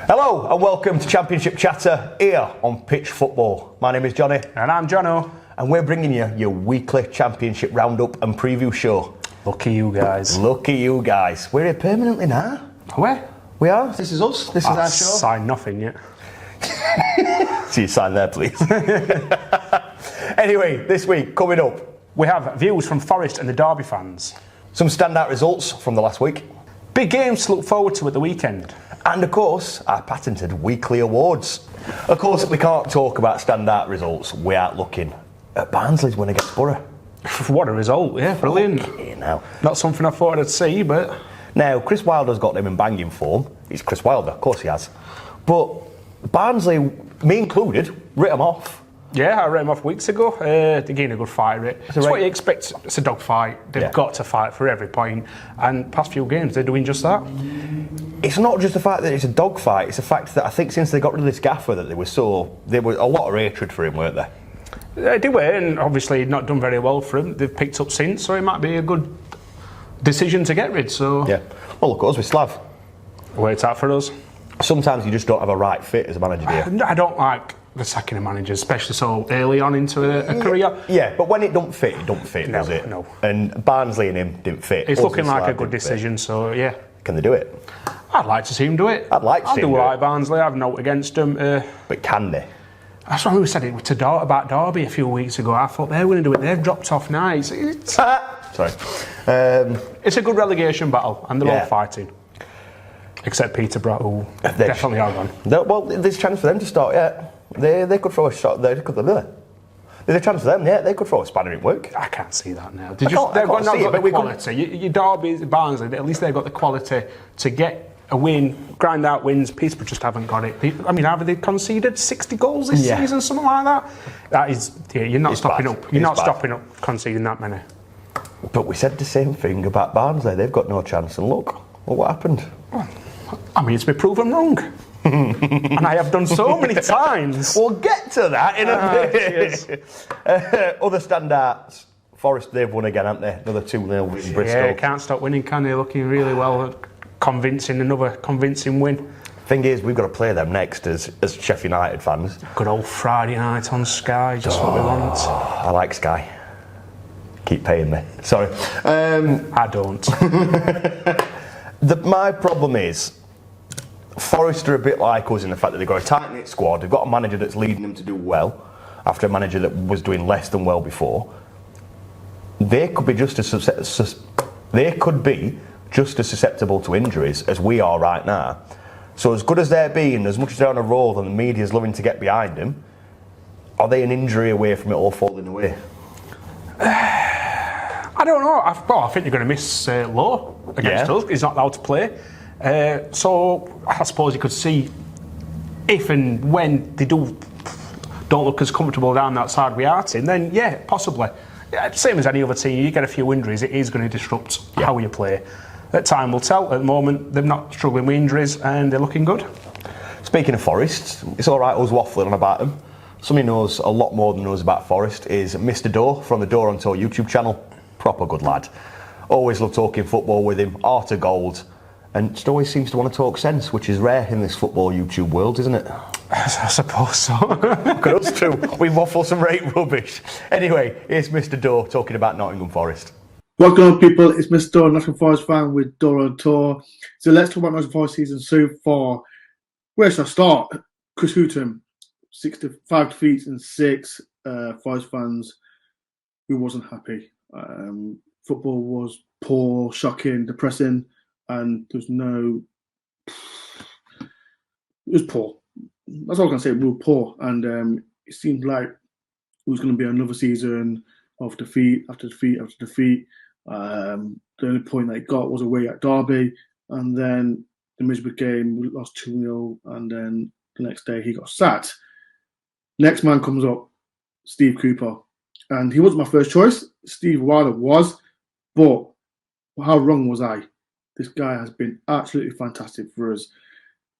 Hello and welcome to Championship Chatter here on Pitch Football. My name is Jonny. And I'm Jonno. And we're bringing you your weekly Championship roundup and preview show. Lucky you guys. Lucky you guys. We're here permanently now. Where? We are. This is us. This is our show. Signed nothing yet. So you sign there, please. Anyway, this week, coming up, we have views from Forrest and the Derby fans. some standout results from the last week. Big games to look forward to at the weekend. And of course, our patented weekly awards. Of course, we can't talk about standout results without looking at Barnsley's win against Boro. What a result, yeah, brilliant. Okay, now. Not something I thought I'd see, but... Now, Chris Wilder's got them in banging form. He's Chris Wilder, of course he has. But Barnsley, me included, writ them off. Yeah, I read them off weeks ago. They're getting a good fight rate. It's what you expect. It's a dog fight. They've got to fight for every point. And past few games, they're doing just that. It's not just the fact that it's a dog fight. It's the fact that I think since they got rid of this gaffer that there was a lot of hatred for him, weren't there? They were, and obviously not done very well for him. They've picked up since, so it might be a good decision to get rid. So yeah. Well, look, us with Slav. Wait out for us. Sometimes you just don't have a right fit as a manager, do you? I don't like the sacking of managers, especially so early on into a career. Yeah, but when it don't fit, does it? No. And Barnsley and him didn't fit. It's Us looking and like Slav a good didn't fit. decision, so yeah. Can they do it? I'd like to see him do it. I'd like to see him do it. I do like Barnsley, I've no against them. But can they? That's why we said it to Dore about Derby a few weeks ago. I thought they were going to do it. They've dropped off now. Sorry. It's a good relegation battle, and they're all Yeah. fighting. Except Peterborough, who definitely are gone. Well, there's a chance for them to start, yeah. They could throw a shot. There's a chance for them, yeah. They could throw a spanner in work. I can't see that now. I can't see it, but we quality. Your Derby, Barnsley, at least they've got the quality to get a win, grind out wins. Peterborough just haven't got it. I mean, have they conceded 60 goals this season, something like that? That is, you're not stopping up. You're not stopping up conceding that many. But we said the same thing about Barnsley. They've got no chance. And look what happened. I mean, it's been proven wrong. And I have done so many times. We'll get to that in a bit. Other standouts. Forrest, they've won again, haven't they? Another 2-0 in Bristol. Yeah, can't stop winning, can they? Looking really well. Another convincing win. Thing is, we've got to play them next as Sheffield United fans. Good old Friday night on Sky, just what we want. I like Sky. Keep paying me. Sorry. I don't. My problem is, Forrest are a bit like us in the fact that they've got a tight-knit squad. They've got a manager that's leading them to do well after a manager that was doing less than well before. They could be just as susceptible to injuries as we are right now. So as good as they're being, as much as they're on a roll and the media's loving to get behind them, are they an injury away from it all falling away? I don't know. I think they're going to miss Lowe against us. He's not allowed to play. So I suppose you could see if and when they don't look as comfortable down that side we are in, then yeah, possibly. Yeah, same as any other team, you get a few injuries, it is going to disrupt how you play. That time will tell. At the moment, they're not struggling with injuries and they're looking good. Speaking of Forrest, it's all right us waffling on about them. Somebody knows a lot more than knows about Forrest is Mr. Dore from the Dore on Tour YouTube channel. Proper good lad. Always love talking football with him, art of gold, and just always seems to want to talk sense, which is rare in this football YouTube world, isn't it? I suppose so. Look at us two, we waffle some rate rubbish. Anyway, here's Mr. Dore talking about Nottingham Forest. Welcome on, people. It's Mr. Dore, Nottingham Forest fan with Dore on Tour. So let's talk about Nottingham Forest season so far. Where should I start? Chris Hooton, 65 defeats and 6 Forest fans who wasn't happy. Football was poor, shocking, depressing, and it was poor. That's all I can say. We were poor, and it seemed like it was going to be another season of defeat after defeat after defeat. The only point that it got was away at Derby, and then the miserable game, we lost 2-0, and then the next day he got sacked. Next man comes up, Steve Cooper, and he wasn't my first choice. Steve Wilder was, but how wrong was I? This guy has been absolutely fantastic for us.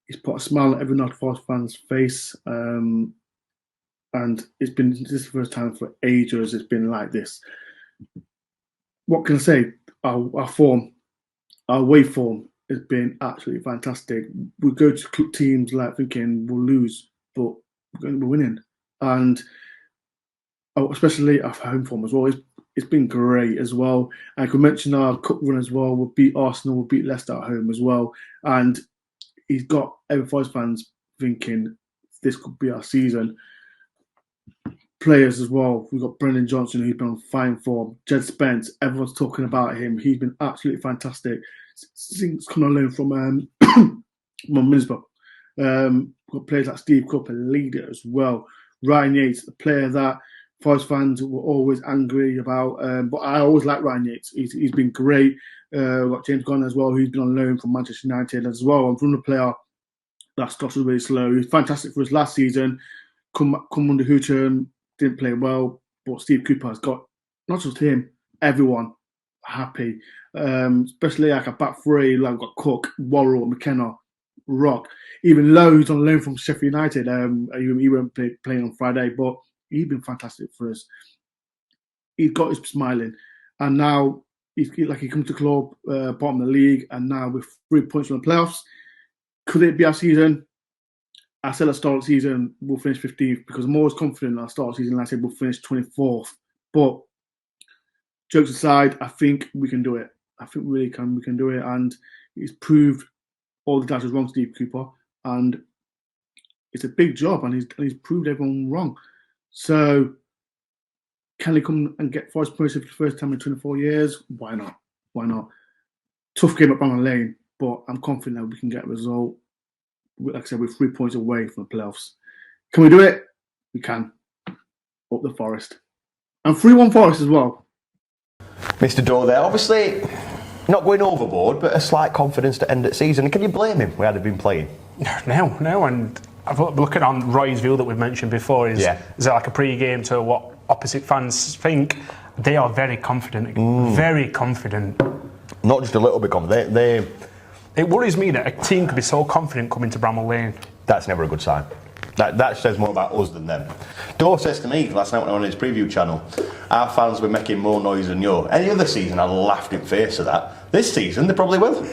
He's put a smile on every Nottingham Forest fan's face, and this is the first time for ages it's been like this. What can I say? Our form, our away form has been absolutely fantastic. We go to teams like thinking we'll lose, but we're winning, and especially at home form as well. It's been great as well. I could mention our cup run as well. We'll beat Arsenal, we'll beat Leicester at home as well, and he's got every Forest fans thinking this could be our season. Players as well. We've got Brendan Johnson, who's been on fine form. Jed Spence, everyone's talking about him. He's been absolutely fantastic. Since coming on loan from Middlesbrough. Got players like Steve Cook, a leader as well. Ryan Yates, a player that Forest fans were always angry about, but I always like Ryan Yates. He's been great. We've got James Gunn as well, who's been on loan from Manchester United as well. And from the player that started really slow. He was fantastic for us last season. Come under Hoocham, didn't play well, but Steve Cooper has got not just him, everyone happy. Especially like a back three, like we've got Cook, Worrell, McKenna, Rock. Even Lowe, who's on loan from Sheffield United. He won't be playing on Friday, but he's been fantastic for us. He's got his smiling, and now he comes to club bottom of the league, and now with 3 points from the playoffs. Could it be our season? I said at the start of the season we'll finish 15th because I'm always confident at the start of the season. I said we'll finish 24th. But jokes aside, I think we can do it. I think we can do it, and he's proved all the doubters wrong, Steve Cooper, and it's a big job, and he's proved everyone wrong. So, can he come and get Forest promoted for the first time in 24 years? Why not? Why not? Tough game at Brom Lane, but I'm confident that we can get a result. Like I said, we're 3 points away from the playoffs. Can we do it? We can. Up the Forest. And 3-1 Forest as well. Mr. Dore there, obviously not going overboard, but a slight confidence to end the season. Can you blame him? We had been playing. No, and I've looking on Roy's view that we've mentioned before. Is it like a pre-game to what opposite fans think? They are very confident. Very confident. Not just a little bit confident. It worries me that a team could be so confident coming to Bramall Lane. That's never a good sign. That says more about us than them. Dore says to me last night when I was on his preview channel, our fans were making more noise than you. Any other season I laughed in face of that. This season they probably will.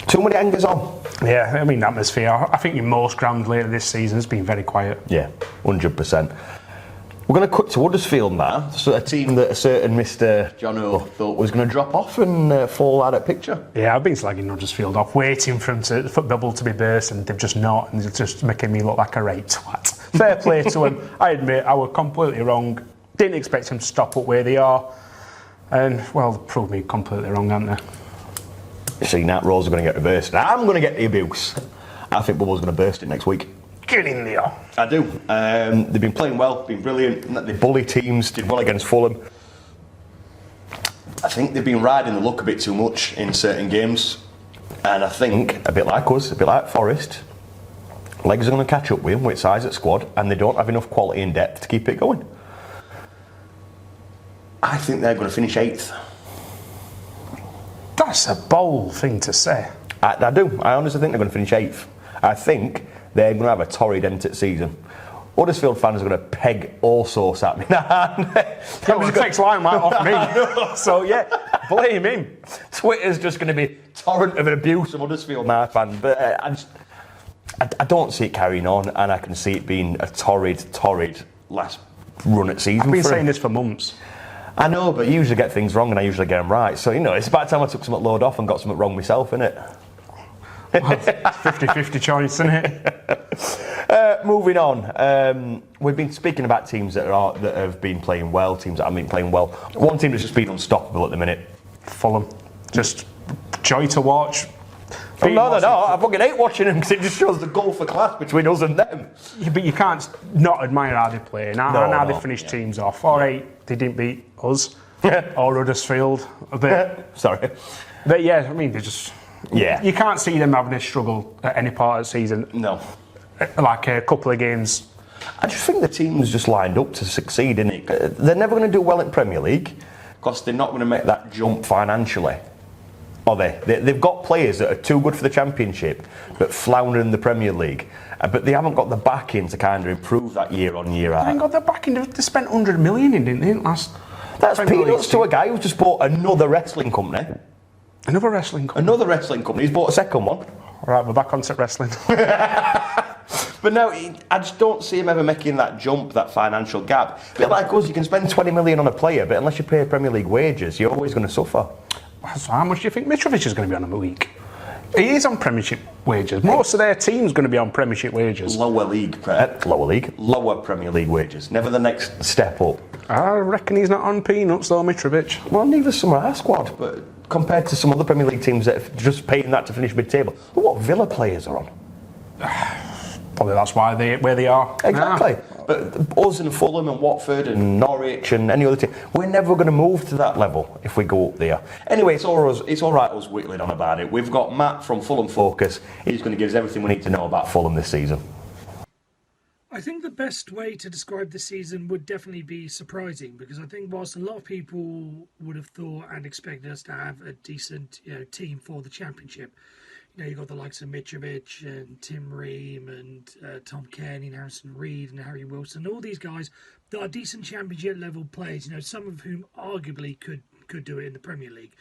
Too many hangers on. Yeah, I mean, atmosphere. I think in most grounds later this season has been very quiet. Yeah, 100%. We're going to cut to Huddersfield now, so a team that a certain Mr. Jonno thought was going to drop off and fall out of picture. Yeah, I've been slagging Huddersfield off, waiting for the bubble to be burst, and they've just not, and they're just making me look like a right twat. Fair play to them. I admit I was completely wrong. Didn't expect them to stop up where they are, and well, they proved me completely wrong, haven't they? See, Nat Rose are going to get reversed. I'm going to get the abuse. I think Bubble's going to burst it next week. Get in there. I do. They've been playing well, been brilliant. They bully teams, did well against Fulham. I think they've been riding the luck a bit too much in certain games. And I think, a bit like us, a bit like Forrest, legs are going to catch up with them with size at squad, and they don't have enough quality and depth to keep it going. I think they're going to finish 8th. That's a bold thing to say. I do. I honestly think they're going to finish 8th. I think they're going to have a torrid end to the season. Huddersfield fans are going to peg all sorts at me. It takes limelight off me. So yeah, blame him. Twitter's just going to be torrent of abuse of Huddersfield fans. But I don't see it carrying on, and I can see it being a torrid last run at season. I've been saying this for months. I know, but you usually get things wrong, and I usually get them right. So it's about time I took some load off and got something wrong myself, isn't it? 50-50 choice, isn't it? Moving on, we've been speaking about teams that have been playing well, teams that haven't been playing well. One team that's just been unstoppable at the minute. Fulham. Just joy to watch. Oh, no, I fucking hate watching them because it just shows the gulf of class between us and them. Yeah, but you can't not admire how they play and how they finish teams off. All right, they didn't beat us or Huddersfield a bit. Sorry. But yeah, I mean, they just... Yeah. You can't see them having a struggle at any part of the season. No. Like a couple of games. I just think the team's just lined up to succeed, innit? They're never going to do well in Premier League because they're not going to make that jump financially. Are they? They've got players that are too good for the Championship but flounder in the Premier League. But they haven't got the backing to kind of improve that year on year out. They ain't got the backing. They spent 100 million in, didn't they, last... That's peanuts to a guy who's just bought another wrestling company. Another wrestling company. Another wrestling company. He's bought a second one. Right, we're back on to wrestling. But no, I just don't see him ever making that jump, that financial gap. A bit like us, you can spend 20 million on a player, but unless you pay Premier League wages, you're always going to suffer. So how much do you think Mitrovic is going to be on a week? He is on Premiership wages. Most of their team's going to be on Premiership wages. Lower Premier League wages. Never the next step up. I reckon he's not on peanuts though, Mitrovic. Well, neither some of our squad, but compared to some other Premier League teams that are just paying that to finish mid-table, look what Villa players are on. Probably that's why where they are. Exactly. But us and Fulham and Watford and Norwich and any other team, we're never going to move to that level if we go up there. Anyway, it's all right us whittling on about it. We've got Matt from Fulham Focus. He's going to give us everything we need to know about Fulham this season. I think the best way to describe this season would definitely be surprising, because I think whilst a lot of people would have thought and expected us to have a decent team for the Championship, you've got the likes of Mitrovic and Tim Ream and Tom Cairney and Harrison Reed and Harry Wilson, all these guys that are decent Championship level players, some of whom arguably could do it in the Premier League.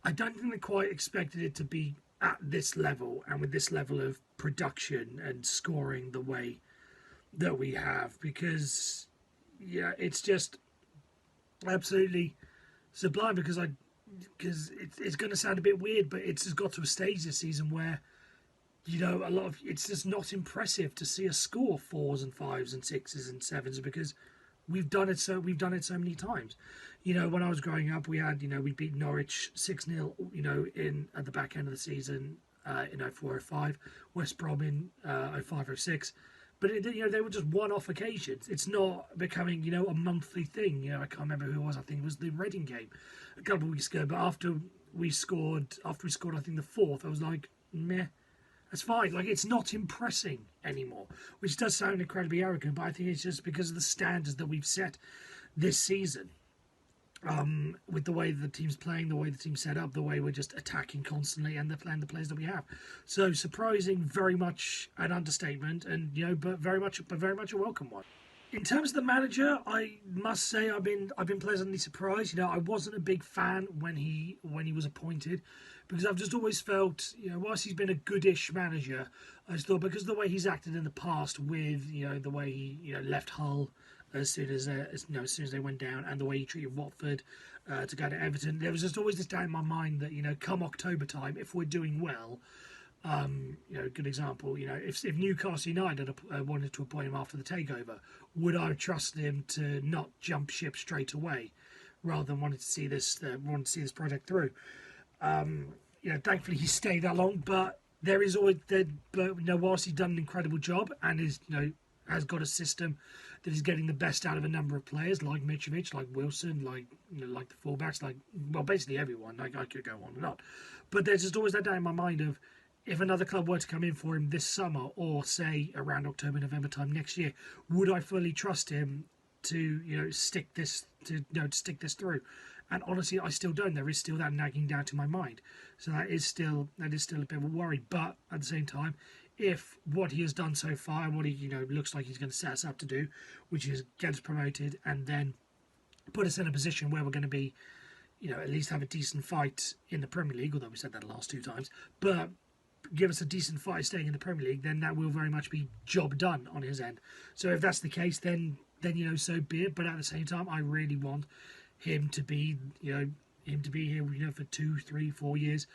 I don't think they quite expected it to be at this level and with this level of production and scoring the way that we have, because it's just absolutely sublime, because it's going to sound a bit weird, but it's just got to a stage this season where a lot of it's just not impressive to see us score 4s and 5s and 6s and 7s, because we've done it so many times. When I was growing up, we had we beat Norwich 6-0 in at the back end of the season in 04-05, West Brom in 05-06. But they were just one-off occasions. It's not becoming a monthly thing. I can't remember who it was. I think it was the Reading game a couple of weeks ago. But after we scored, I think the fourth, I was like, meh, that's fine. Like, it's not impressing anymore, which does sound incredibly arrogant. But I think it's just because of the standards that we've set this season. With the way the team's playing, the way the team's set up, the way we're just attacking constantly, and the players that we have. So surprising, very much an understatement, and but very much a welcome one. In terms of the manager, I must say I've been pleasantly surprised. I wasn't a big fan when he was appointed, because I've just always felt, whilst he's been a goodish manager, I just thought, because of the way he's acted in the past with the way he left Hull as soon as they went down, and the way he treated Watford to go to Everton, there was just always this doubt in my mind that come October time, if we're doing well, good example, if Newcastle United wanted to appoint him after the takeover, would I trust him to not jump ship straight away, rather than wanting to see this project through? Thankfully he stayed that long, but there is always whilst he's done an incredible job and is has got a system that is getting the best out of a number of players, like Mitrovic, like Wilson, like the fullbacks, basically everyone. I could go on and on, but there's just always that doubt in my mind of, if another club were to come in for him this summer, or say around October, November time next year, would I fully trust him to stick this through? And honestly, I still don't. There is still that nagging doubt in my mind. So that is still a bit of a worry. But at the same time, if what he has done so far and what he looks like he's going to set us up to do, which is get us promoted and then put us in a position where we're going to be, at least have a decent fight in the Premier League, although we said that the last two times, but give us a decent fight staying in the Premier League, then that will very much be job done on his end. So if that's the case, then so be it. But at the same time, I really want him to be here for 2, 3, 4 years,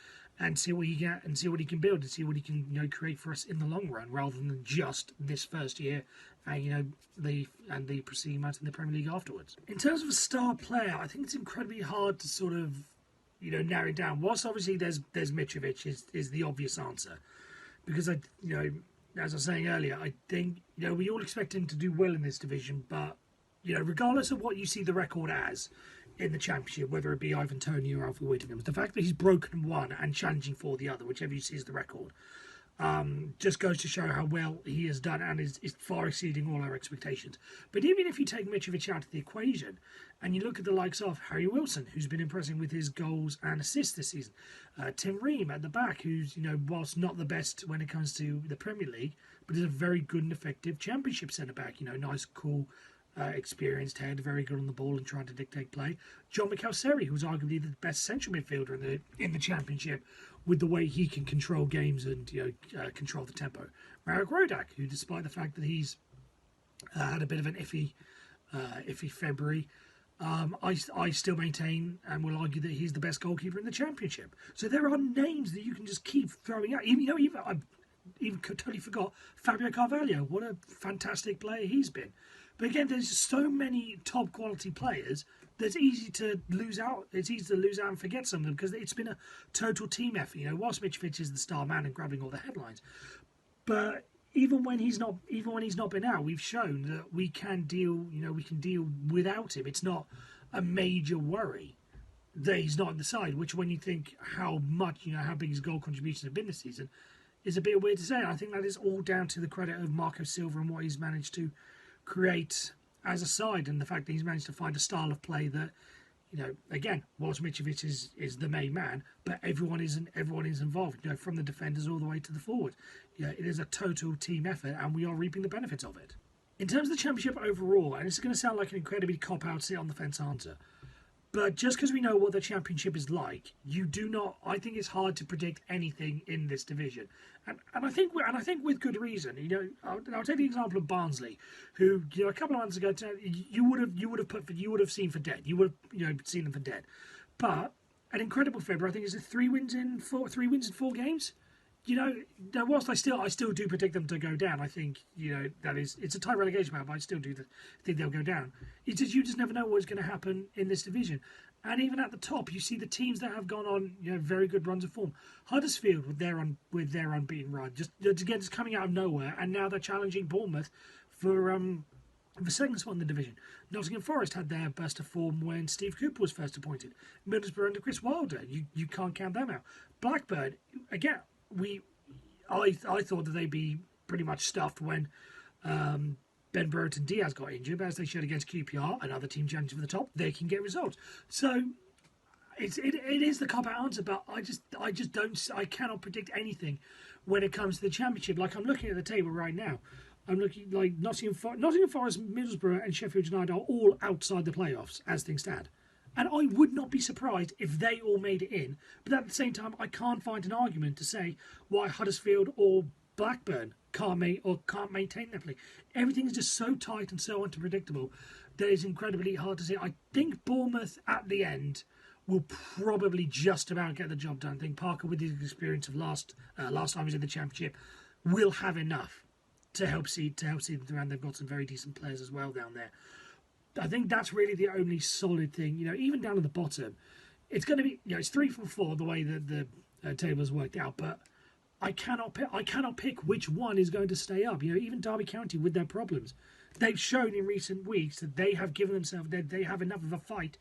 and see what he get and see what he can build and see what he can create for us in the long run, rather than just this first year and the preceding months in the Premier League afterwards. In terms of a star player, I think it's incredibly hard to sort of narrow it down. Whilst obviously there's Mitrovic is the obvious answer, because as I was saying earlier, I think we all expect him to do well in this division, but regardless of what you see the record as in the Championship, whether it be Ivan Toney or Alfie Whittingham, the fact that he's broken one and challenging for the other, whichever you see as the record, just goes to show how well he has done, and is far exceeding all our expectations. But even if you take Mitrovic out of the equation and you look at the likes of Harry Wilson, who's been impressing with his goals and assists this season, Tim Ream at the back, who's whilst not the best when it comes to the Premier League, but is a very good and effective Championship centre back. Nice, cool, experienced head, very good on the ball and trying to dictate play. John McAlseri, who's arguably the best central midfielder in the Championship, with the way he can control games and control the tempo. Marek Rodak, who, despite the fact that he's had a bit of an iffy February, I still maintain and will argue that he's the best goalkeeper in the Championship. So there are names that you can just keep throwing out. I even totally forgot Fabio Carvalho. What a fantastic player he's been. But again, there's just so many top quality players that it's easy to lose out. It's easy to lose out and forget some of them because it's been a total team effort. Whilst Mitrovic is the star man and grabbing all the headlines, but even when he's not been out, we've shown that we can deal. We can deal without him. It's not a major worry that he's not on the side. Which, when you think how much, how big his goal contributions have been this season, is a bit weird to say. I think that is all down to the credit of Marco Silva and what he's managed to create as a side, and the fact that he's managed to find a style of play that, again, whilst Mitrovic is the main man, but everyone is involved, from the defenders all the way to the forward. It is a total team effort, and we are reaping the benefits of it. In terms of the Championship overall, and it's going to sound like an incredibly cop-out, sit on the fence answer, but just because we know what the Championship is like, I think it's hard to predict anything in this division, and I think with good reason. I'll take the example of Barnsley, who a couple of months ago you would have seen for dead. You would have seen them for dead, but an incredible February. I think is it 3 wins in 4 4 games. Whilst I still do predict them to go down, I think it's a tight relegation battle, but I still do think they'll go down. It's just you just never know what's going to happen in this division. And even at the top, you see the teams that have gone on very good runs of form. Huddersfield with their unbeaten run, just coming out of nowhere, and now they're challenging Bournemouth for second spot in the division. Nottingham Forest had their burst of form when Steve Cooper was first appointed. Middlesbrough under Chris Wilder, you can't count them out. Blackburn, again. I thought that they'd be pretty much stuffed when Ben Brereton Diaz got injured, but as they showed against QPR, another team challenging for the top, they can get results. So it is the cop-out answer, but I cannot predict anything when it comes to the Championship. Like, I'm looking at the table right now. I'm looking like Nottingham Forest, Middlesbrough, and Sheffield United are all outside the playoffs as things stand. And I would not be surprised if they all made it in. But at the same time, I can't find an argument to say why Huddersfield or Blackburn can't maintain their play. Everything is just so tight and so unpredictable that it's incredibly hard to say. I think Bournemouth at the end will probably just about get the job done. I think Parker, with his experience of last time he was in the Championship, will have enough to help see them through. And they've got some very decent players as well down there. I think that's really the only solid thing. Even down at the bottom, it's going to be it's 3 from 4 the way that the table has worked out. But I cannot pick which one is going to stay up. Even Derby County with their problems, they've shown in recent weeks that they have given themselves they have enough of a fight.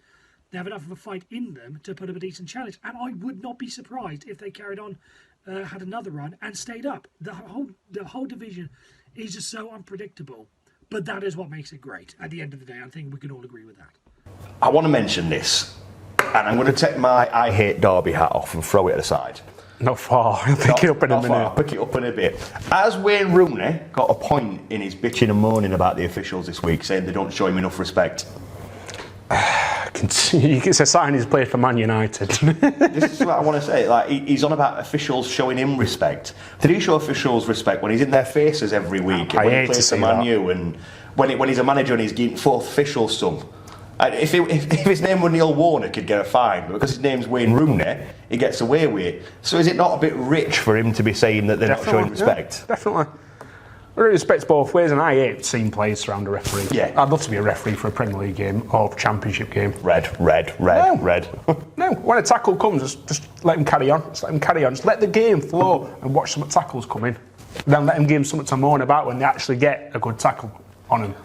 They have enough of a fight in them to put up a decent challenge. And I would not be surprised if they carried on, had another run and stayed up. The whole division is just so unpredictable. But that is what makes it great. At the end of the day, I think we can all agree with that. I want to mention this, and I'm going to take my I hate Derby hat off and throw it aside. Not far. I'll pick it up in a minute. I'll pick it up in a bit. As Wayne Rooney got a point in his bitching and moaning about the officials this week, saying they don't show him enough respect. It's a sign he's played for Man United. This is what I want to say. Like, he's on about officials showing him respect. Did he show officials respect when he's in their faces every week? I when hate he plays to for see Man that. U, and when he's a manager and he's getting fourth official some. And if his name were Neil Warnock, he'd get a fine. But because his name's Wayne Rooney, he gets away with it. So is it not a bit rich for him to be saying that they're not showing respect? Yeah, definitely. I respect both ways, and I hate seeing players surround a referee. Yeah. I'd love to be a referee for a Premier League game or Championship game. Red. No, when a tackle comes, just let him carry on. Just let him carry on. Just let the game flow and watch some tackles come in. Then let him give him something to moan about when they actually get a good tackle on him.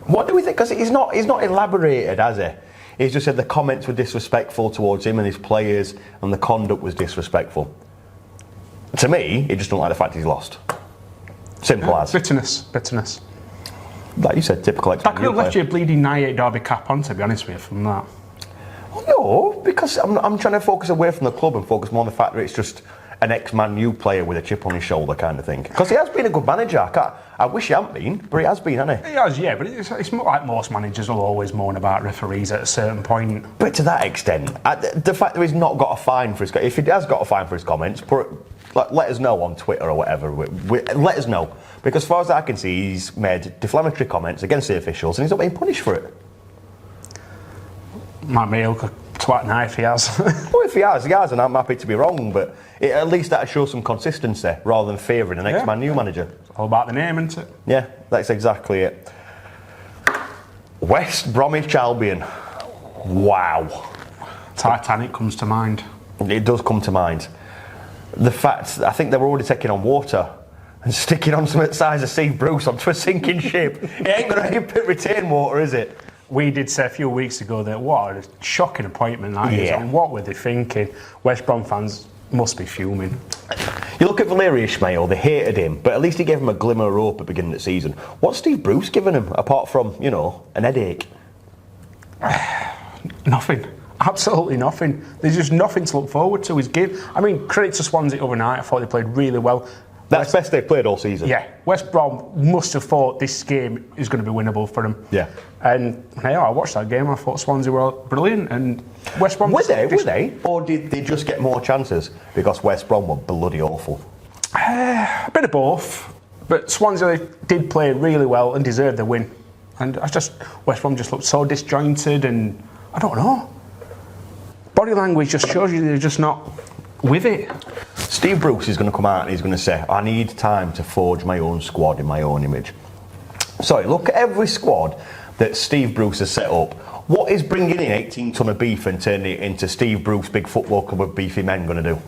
What do we think? Because he's not elaborated, has he? He's just said the comments were disrespectful towards him and his players, and the conduct was disrespectful. To me, he just don't like the fact he's lost. Simple as. Bitterness. Like you said, typical. I could have left your bleeding 98 Derby cap on, to be honest with you, from that. Well, no, because I'm trying to focus away from the club and focus more on the fact that it's just an ex-Man U player with a chip on his shoulder kind of thing. Because he has been a good manager. I wish he hadn't been, but he has been, hasn't he? He has, yeah, but it's more like most managers will always moan about referees at a certain point. But to that extent, the fact that he's not got a fine for his... If he has got a fine for his comments, let us know on Twitter or whatever. Let us know. Because as far as I can see, he's made defamatory comments against the officials and he's not being punished for it. Might be a twat knife he has. Well, if he has, and I'm happy to be wrong, but at least that shows some consistency rather than favouring an ex-Man U manager. It's all about the name, isn't it? Yeah, that's exactly it. West Bromwich Albion. Wow. Titanic comes to mind. It does come to mind. The fact, I think they were already taking on water and sticking on something the size of Steve Bruce onto a sinking ship. It ain't going to retain water, is it? We did say a few weeks ago that what a shocking appointment that is, and what were they thinking? West Brom fans must be fuming. You look at Valery Ismail, they hated him, but at least he gave him a glimmer of hope at the beginning of the season. What's Steve Bruce given him, apart from, an headache? Nothing. Absolutely nothing. There's just nothing to look forward to. His game. I mean, credit to Swansea overnight. I thought they played really well. That's the best they've played all season. Yeah, West Brom must have thought this game is going to be winnable for them. Yeah. And I watched that game. I thought Swansea were brilliant, and West Brom. Were they? Or did they just get more chances because West Brom were bloody awful? A bit of both, but Swansea did play really well and deserved the win. And West Brom just looked so disjointed, and I don't know. Body language just shows you they're just not with it. Steve Bruce is going to come out and he's going to say, I need time to forge my own squad in my own image. Sorry, look at every squad that Steve Bruce has set up. What is bringing in 18 ton of beef and turning it into Steve Bruce big football club of beefy men going to do?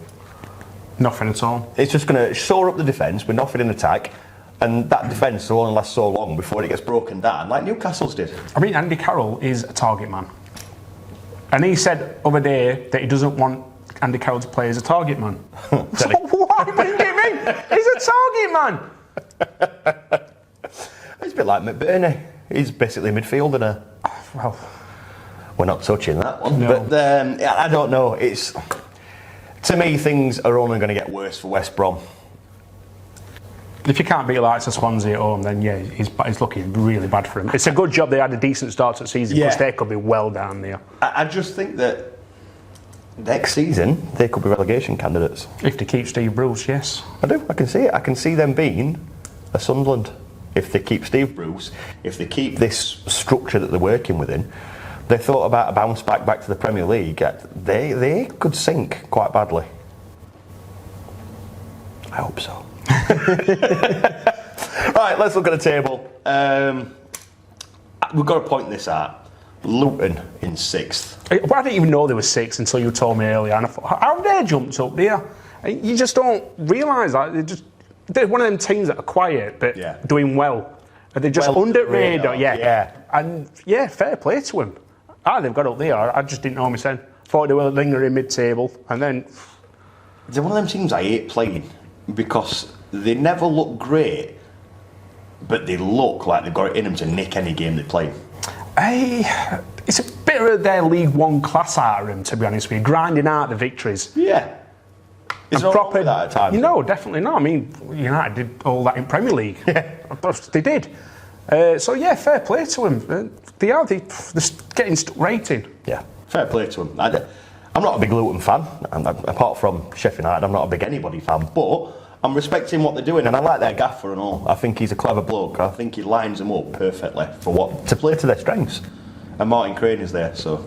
Nothing at all. It's just going to shore up the defence with nothing in attack, and that defence will only last so long before it gets broken down, like Newcastle's did. I mean, Andy Carroll is a target man. And he said other day that he doesn't want Andy Carroll to play as a target man. So why bring him in? He's a target man. It's a bit like McBurney. He's basically a midfielder now. Well, we're not touching that one. No. But I don't know. To me, things are only going to get worse for West Brom. If you can't beat likes of Swansea at home, then yeah, he's looking really bad for him. It's a good job they had a decent start to the season because they could be well down there. I just think that next season they could be relegation candidates. If they keep Steve Bruce, yes. I do. I can see it. I can see them being a Sunderland. If they keep Steve Bruce, if they keep this structure that they're working within, they thought about a bounce back to the Premier League. They could sink quite badly. I hope so. Right, let's look at the table. We've got to point this out. Luton in 6th. I didn't even know they were 6th until you told me earlier, and I thought, how have they jumped up there? You just don't realise that. They're one of them teams that are quiet but doing well. They're just under radar. Yeah. And fair play to them. They've got up there. I just didn't know myself. Thought they were lingering mid-table, and then they're one of them teams I hate playing because they never look great, but they look like they've got it in them to nick any game they play. It's a bit of their League One class out of them, to be honest with you, grinding out the victories. Yeah. Is it proper that at times? No, definitely not. I mean, United did all that in Premier League. Yeah. They did. Fair play to them. They're getting stuck rating. Yeah, fair play to them. I'm not a big Luton fan, and apart from Sheffield United, I'm not a big anybody fan, but I'm respecting what they're doing, and I like their gaffer and all. I think he's a clever bloke. I think he lines them up perfectly to play to their strengths. And Martin Crane is there, so...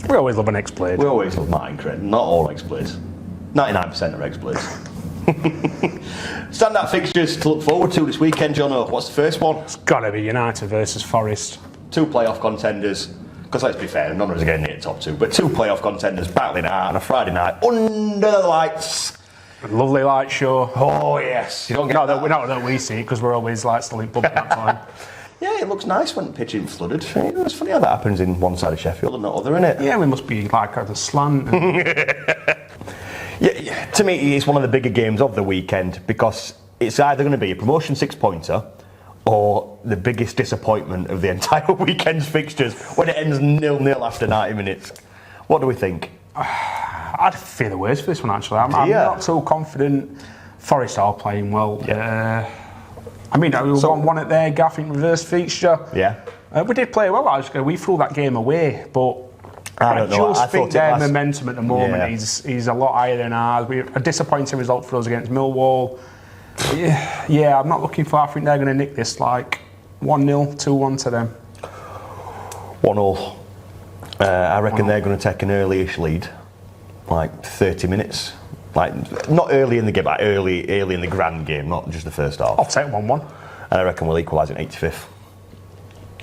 We always love an ex-Blade. We always love Martin Crane. Not all ex-Blades. 99% are ex-Blades. Standout fixtures to look forward to this weekend, Jonno. What's the first one? It's got to be United versus Forrest. 2 playoff contenders. Because let's be fair, none of us are getting near the top 2. But 2 playoff contenders battling out on a Friday night under the lights. A lovely light show. Oh yes. You don't get not that we see it because we're always like still in pub at that time. Yeah, it looks nice when pitch ain't flooded. It's funny how that happens in one side of Sheffield and not other, isn't it? Yeah, we must be like at the slant. Yeah, to me, it's one of the bigger games of the weekend because it's either going to be a promotion 6-pointer or the biggest disappointment of the entire weekend's fixtures when it ends 0-0 after 90 minutes. What do we think? I I'd fear the worst for this one, actually. I'm not too confident. Forrest are playing well. Yeah. I mean, we won one at their Gaff in reverse fixture. Yeah. We did play well, actually. We threw that game away, but I just think their momentum at the moment is a lot higher than ours. A disappointing result for us against Millwall. Yeah, I'm not looking for. I think they're going to nick this like 1-0, 2-1 to them. 1-0. I reckon they're going to take an early-ish lead, like 30 minutes. Like not early in the game, like early in the grand game, not just the first half. I'll take 1-1. And I reckon we'll equalise in 85th.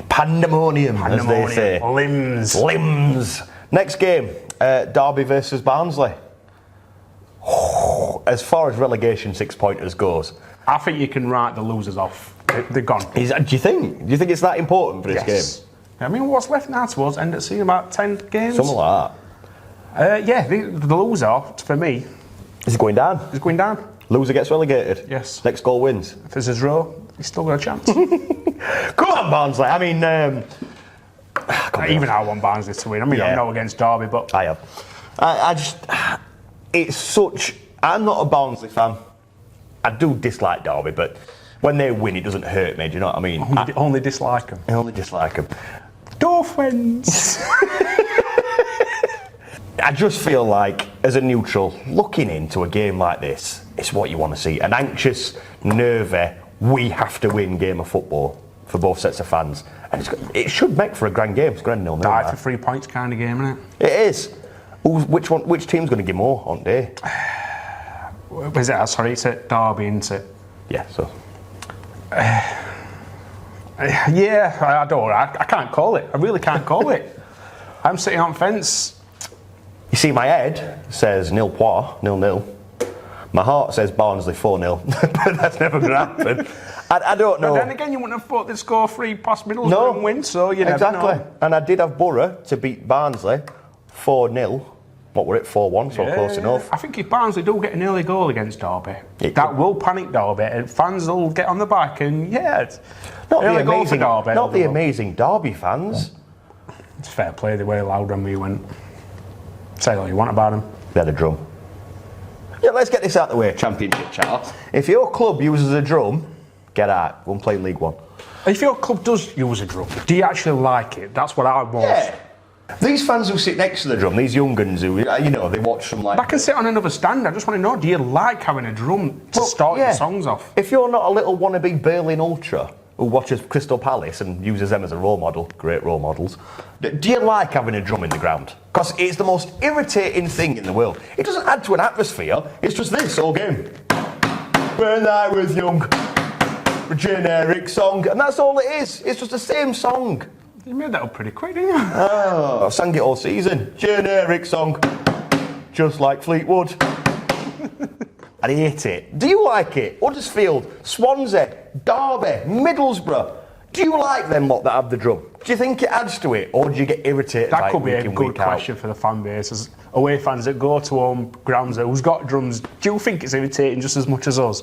Pandemonium, as they say. Limbs. Next game, Derby versus Barnsley. As far as relegation 6-pointers goes, I think you can write the losers off. They're gone. Do you think? Do you think it's that important for this game? I mean, what's left now towards end of season? About 10 games? Something like that. The loser, for me... Is it going down? It's going down. Loser gets relegated? Yes. Next goal wins? If there's a draw, he's still got a chance. Come on, Barnsley. I mean... even I want Barnsley to win. I mean, I'm not against Derby, but... I have. I just... It's such... I'm not a Barnsley fan. I do dislike Derby, but when they win, it doesn't hurt me. Do you know what I mean? Only dislike them. I only dislike them. Dore friends. I just feel like, as a neutral, looking into a game like this, it's what you want to see. An anxious, nervy, we have to win game of football for both sets of fans. And it should make for a grand game. It's grand 0-0. Die for 3 points kind of game, isn't it? It is. Which team's going to give more on day? Is it? Sorry, it's at Derby, isn't it? Yeah, so. I don't. I can't call it. I really can't call it. I'm sitting on fence. You see, my head says 0-0. My heart says Barnsley 4-0, but that's never going to happen. I don't know. But then again, you wouldn't have thought they'd score 3 past Middlesbrough and win, so you never know. And I did have Boro to beat Barnsley 4-0. What were it, 4-1, so close enough. I think if Barnsley do get an early goal against Derby, that will panic Derby, and fans will get on the back, and not the amazing Derby fans. It's fair play, they were loud when we went. Say all you want about them. They had a drum. Yeah, let's get this out of the way, Championship chat. If your club uses a drum, get out. Go and play League One. If your club does use a drum, do you actually like it? That's what I want. Yeah. These fans who sit next to the drum, these young guns who, they watch from like... I can sit on another stand. I just want to know, do you like having a drum to start your songs off? If you're not a little wannabe Berlin Ultra who watches Crystal Palace and uses them as a role model, great role models, do you like having a drum in the ground? Because it's the most irritating thing in the world. It doesn't add to an atmosphere, it's just this all game. When I was young, a generic song, and that's all it is. It's just the same song. You made that up pretty quick, didn't you? Oh, I've sang it all season. Generic song, just like Fleetwood. I hate it. Do you like it? Huddersfield, Swansea, Derby, Middlesbrough. Do you like them lot that have the drum? Do you think it adds to it, or do you get irritated? That could be a good question for the fan bases. Away fans that go to home grounds who's got drums, do you think it's irritating just as much as us?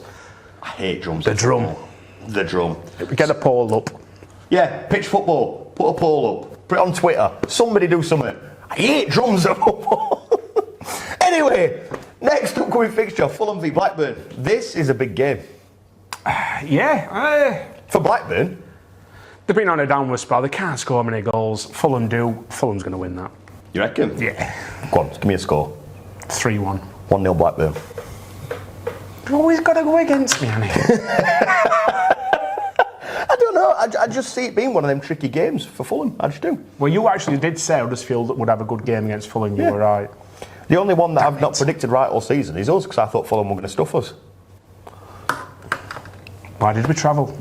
I hate drums. The drum. Get a poll up. Yeah, pitch football. Put a poll up. Put it on Twitter. Somebody do something. I hate drums at football. Anyway, next upcoming fixture, Fulham v Blackburn. This is a big game. For Blackburn? They've been on a downward spell. They can't score many goals. Fulham do. Fulham's going to win that. You reckon? Yeah. Go on, give me a score. 3-1. 1-0 Blackburn. You've always got to go against me, Annie. I don't know. I just see it being one of them tricky games for Fulham. I just do. Well, you actually did say Huddersfield would have a good game against Fulham. You were right. The only one that I've not predicted right all season is us, because I thought Fulham were going to stuff us. Why did we travel?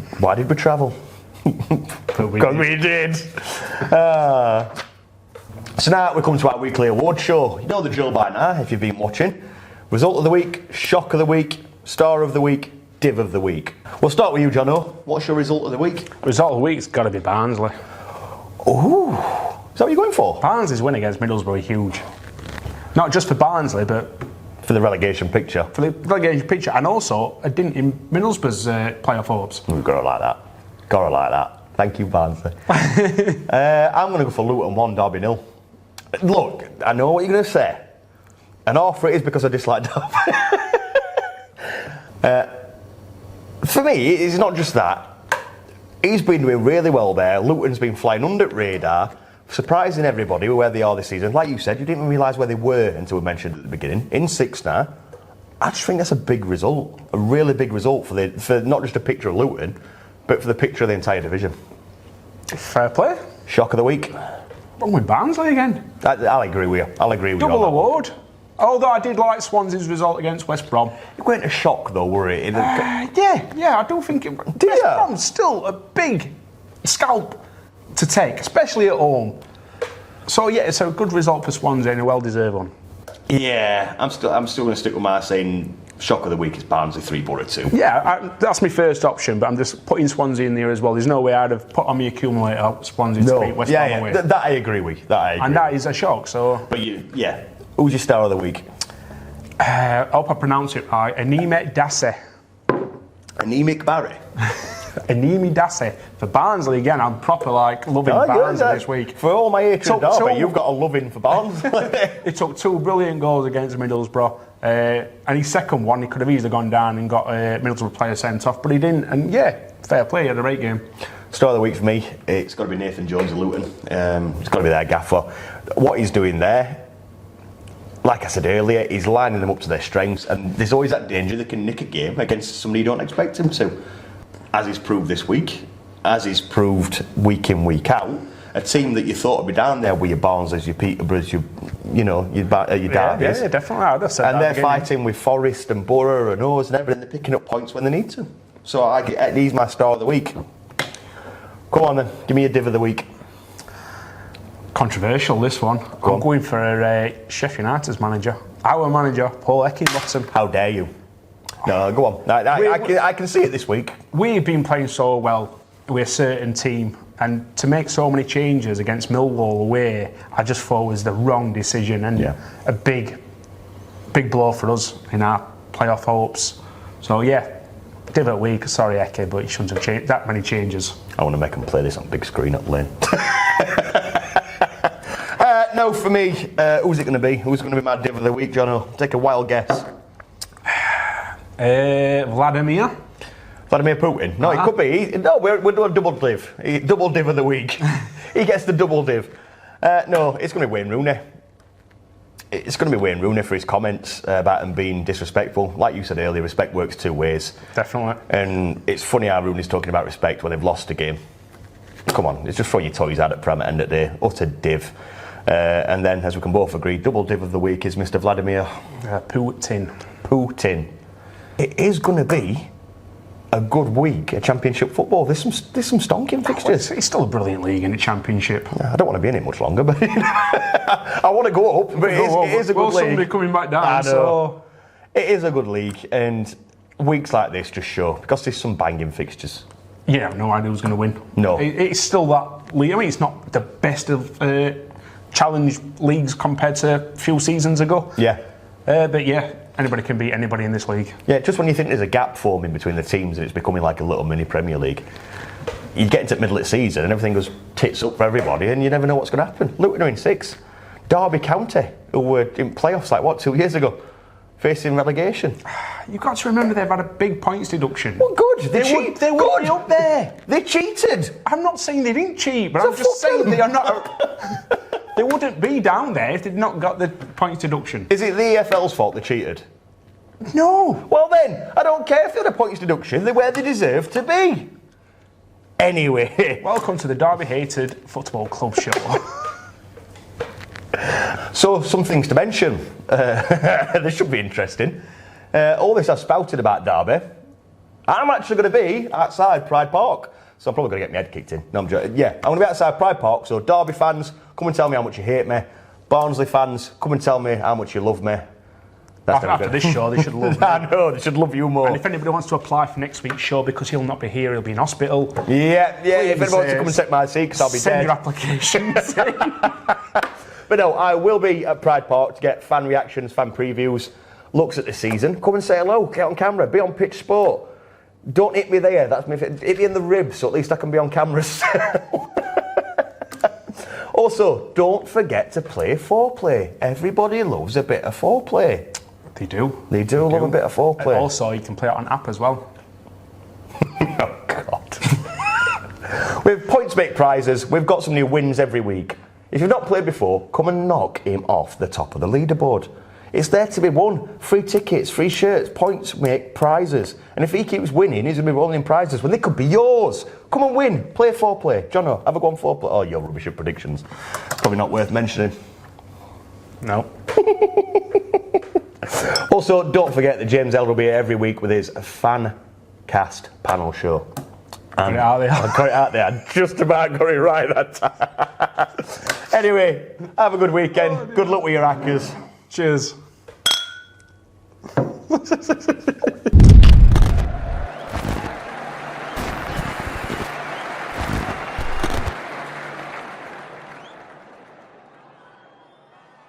Because we did. So now we come to our weekly award show. You know the drill by now, if you've been watching. Result of the week, shock of the week, star of the week, div of the week. We'll start with you, Jonno. What's your result of the week? Result of the week's got to be Barnsley. Ooh. Is that what you're going for? Barnsley's win against Middlesbrough huge. Not just for Barnsley, but... For the relegation picture. And also, it didn't in Middlesbrough's playoff hopes. We've got to like that. Thank you, Barnsley. I'm going to go for Luton 1, Derby 0. Look, I know what you're going to say. And half for it is because I dislike Derby. For me, it's not just that. He's been doing really well there. Luton's been flying under the radar, surprising everybody where they are this season. Like you said, you didn't realise where they were until we mentioned at the beginning. In 6th now. I just think that's a big result, a really big result for not just a picture of Luton, but for the picture of the entire division. Fair play. Shock of the week. Wrong with Barnsley again. I'll agree with you. I'll agree with you. Double award. Although I did like Swansea's result against West Brom. It weren't a shock though, were it? Yeah, I do think it. West Brom's still a big scalp to take, especially at home. So yeah, it's a good result for Swansea and a well-deserved one. Yeah, I'm still going to stick with my saying shock of the week is Barnsley 3 Borough 2. Yeah, that's my first option, but I'm just putting Swansea in there as well. There's no way I'd have put on my accumulator Swansea to beat West Brom away. That I agree with. And that is a shock. So, but who's your star of the week? I hope I pronounce it right. Anime Dasse. Anemic Barry. Anime Dasse. For Barnsley again, I'm proper loving Barnsley this week. For all my hatred of Derby, you've got a loving for Barnsley. He took 2 brilliant goals against Middlesbrough. And his second one, he could have easily gone down and got a Middlesbrough player sent off, but he didn't. And fair play, he had a great game. Star of the week for me, it's got to be Nathan Jones of Luton. It's got to be their gaffer. What he's doing there, like I said earlier, he's lining them up to their strengths, and there's always that danger they can nick a game against somebody you don't expect him to. As he's proved this week, as he's proved week in, week out, a team that you thought would be down there with your Barnsley's, your Peterboroughs, your Derby's. Yeah, definitely. I'd have said and they're fighting with Forrest and Dore and Oars and everything. They're picking up points when they need to. So he's my star of the week. Come on then, give me a div of the week. Controversial, this one. I'm going for Sheffield United's manager. Our manager, Paul Eckingbottom. How dare you? No, go on. I can see it this week. We've been playing so well with a certain team, and to make so many changes against Millwall away, I just thought was the wrong decision and a big blow for us in our playoff hopes. So div of the week. Sorry, Eke, but you shouldn't have changed that many changes. I want to make him play this on big screen at Lane. No, for me, who's it going to be? Who's going to be my div of the week, Jonno? Take a wild guess. Vladimir Putin. No, it could be. We're doing double div. Double div of the week. He gets the double div. No, it's going to be Wayne Rooney. It's going to be Wayne Rooney for his comments about him being disrespectful. Like you said earlier, respect works 2 ways. Definitely. And it's funny how Rooney's talking about respect when they've lost a game. Come on, it's just throw your toys out at Prem at the end of the day. Utter div. And then, as we can both agree, double div of the week is Mr. Vladimir Putin. It is going to be a good week at Championship football. There's some stonking fixtures. It's still a brilliant league in the Championship. I don't want to be in it much longer, but I want to go up. But it is a good league. Somebody coming back down. I know. So it is a good league, and weeks like this just show because there's some banging fixtures. You have no idea who's going to win. No, it's still that league. I mean, it's not the best of challenge leagues compared to a few seasons ago. But anybody can beat anybody in this league. Yeah, just when you think there's a gap forming between the teams and it's becoming like a little mini Premier League, you get into the middle of the season and everything goes tits up for everybody and you never know what's going to happen. Luton are in 6th. Derby County, who were in playoffs 2 years ago, facing relegation. You've got to remember they've had a big points deduction. Well, good. They would be up there. They cheated. I'm not saying they didn't cheat, but I'm just saying they are not... They wouldn't be down there if they'd not got the points deduction. Is it the EFL's fault they cheated? No. Well then, I don't care if they had a points deduction. They're where they deserve to be. Anyway. Welcome to the Derby Hated Football Club show. So, some things to mention. This should be interesting. All this I've spouted about Derby, I'm actually going to be outside Pride Park. So I'm probably going to get my head kicked in. No, I'm joking. Yeah, I'm going to be outside Pride Park. So Derby fans, come and tell me how much you hate me. Barnsley fans, come and tell me how much you love me. After this show, they should love me. I know, they should love you more. And if anybody wants to apply for next week's show, because he'll not be here, he'll be in hospital. Yeah. If anybody wants to come and take my seat, because I'll be send dead. Your applications. But no, I will be at Pride Park to get fan reactions, fan previews, looks at the season. Come and say hello, get on camera, be on Pitch Sport. Don't hit me there, that's me. Hit me in the ribs, so at least I can be on camera. Also, don't forget to play foreplay. Everybody loves a bit of foreplay. They do. They do love a bit of foreplay. Also, you can play it on app as well. Oh, God. With points make prizes, we've got some new wins every week. If you've not played before, come and knock him off the top of the leaderboard. It's there to be won. Free tickets, free shirts, points make prizes. And if he keeps winning, he's going to be rolling in prizes when they could be yours. Come and win. Play foreplay. Jonno, have a go on foreplay. Oh, you're rubbish at predictions. Probably not worth mentioning. No. Also, don't forget that James L will be here every week with his fan cast panel show. Got it out there. I got it out there. I just about got it right that time. Anyway, have a good weekend. Good luck with your hackers. Cheers.